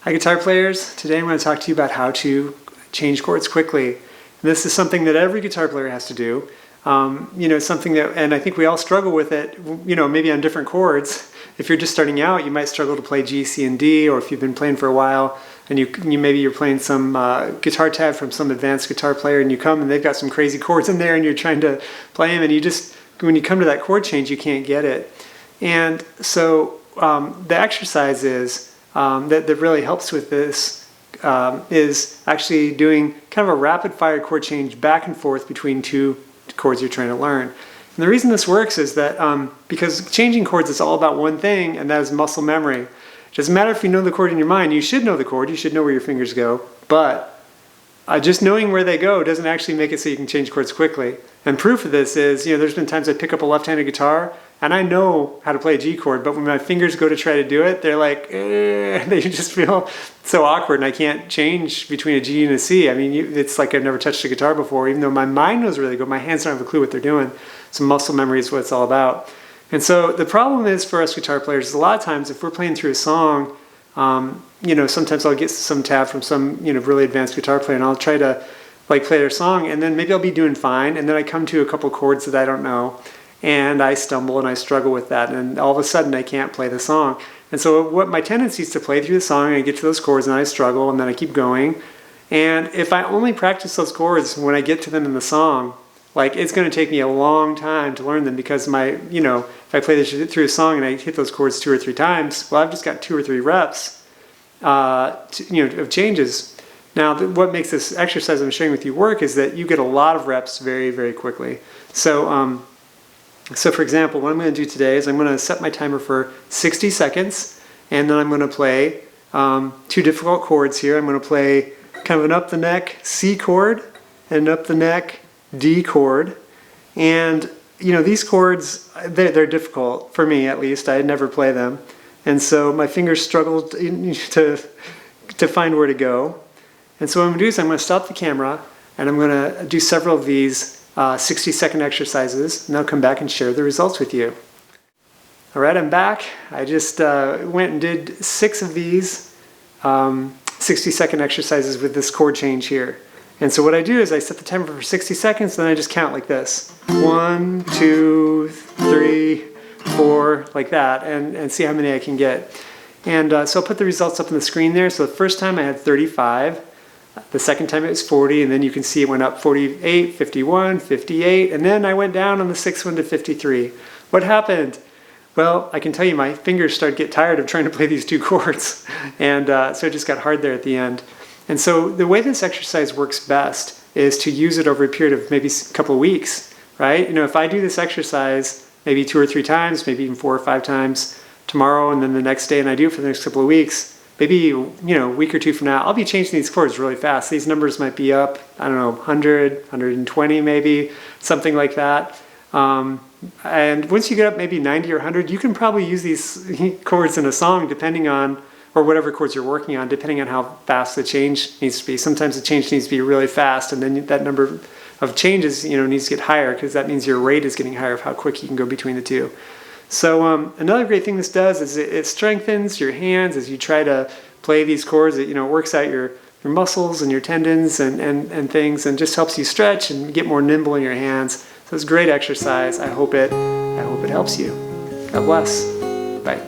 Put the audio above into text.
Hi guitar players, today I'm going to talk to you about how to change chords quickly. And this is something that every guitar player has to do. Something that, and I think we all struggle with it, maybe on different chords. If you're just starting out, you might struggle to play G, C, and D, or if you've been playing for a while and maybe you're playing some guitar tab from some advanced guitar player and you come and they've got some crazy chords in there and you're trying to play them and when you come to that chord change, you can't get it. And so the exercise is, that really helps with this is actually doing kind of a rapid fire chord change back and forth between two chords you're trying to learn. And the reason this works is that because changing chords is all about one thing, and that is muscle memory. It doesn't matter if you know the chord in your mind. You should know the chord. You should know where your fingers go. But just knowing where they go doesn't actually make it so you can change chords quickly. And proof of this is, there's been times I pick up a left-handed guitar and I know how to play a G chord, but when my fingers go to try to do it, they're like, they just feel so awkward and I can't change between a G and a C. I mean, it's like I've never touched a guitar before, even though my mind knows where they go. My hands don't have a clue what they're doing. So muscle memory is what it's all about. And so the problem is for us guitar players is a lot of times if we're playing through a song, sometimes I'll get some tab from some, really advanced guitar player and I'll try to play their song and then maybe I'll be doing fine and then I come to a couple chords that I don't know and I stumble and I struggle with that and all of a sudden I can't play the song. And so what my tendency is to play through the song and I get to those chords and I struggle and then I keep going. And if I only practice those chords when I get to them in the song, it's going to take me a long time to learn them because if I play this through a song and I hit those chords 2 or 3 times, well, I've just got 2 or 3 reps, of changes. Now, what makes this exercise I'm sharing with you work is that you get a lot of reps very, very quickly. So for example, what I'm going to do today is I'm going to set my timer for 60 seconds, and then I'm going to play 2 difficult chords here. I'm going to play kind of an up the neck C chord and an up the neck D chord. And these chords, they're difficult for me at least. I never play them. And so my fingers struggled to find where to go. And so what I'm going to do is I'm going to stop the camera and I'm going to do several of these 60-second exercises, and I'll come back and share the results with you. All right, I'm back. I just went and did 6 of these 60-second exercises with this chord change here. And so what I do is I set the timer for 60 seconds, and then I just count like this. 1, 2, 3, 4, like that, and see how many I can get. And so I'll put the results up on the screen there. So the first time I had 35. The second time it was 40, and then you can see it went up 48, 51, 58, and then I went down on the 6th one to 53. What happened? Well, I can tell you my fingers started to get tired of trying to play these 2 chords, and so it just got hard there at the end. And so the way this exercise works best is to use it over a period of maybe a couple of weeks, right? If I do this exercise maybe 2 or 3 times, maybe even 4 or 5 times tomorrow and then the next day, and I do it for the next couple of weeks, maybe, a week or 2 from now, I'll be changing these chords really fast. These numbers might be up, 100, 120 maybe, something like that. And once you get up maybe 90 or 100, you can probably use these chords in a song depending on, or whatever chords you're working on, depending on how fast the change needs to be. Sometimes the change needs to be really fast, and then that number of changes, needs to get higher because that means your rate is getting higher of how quick you can go between the 2. So another great thing this does is it strengthens your hands as you try to play these chords. It works out your muscles and your tendons and things, and just helps you stretch and get more nimble in your hands. So it's a great exercise. I hope it helps you. God bless. Bye.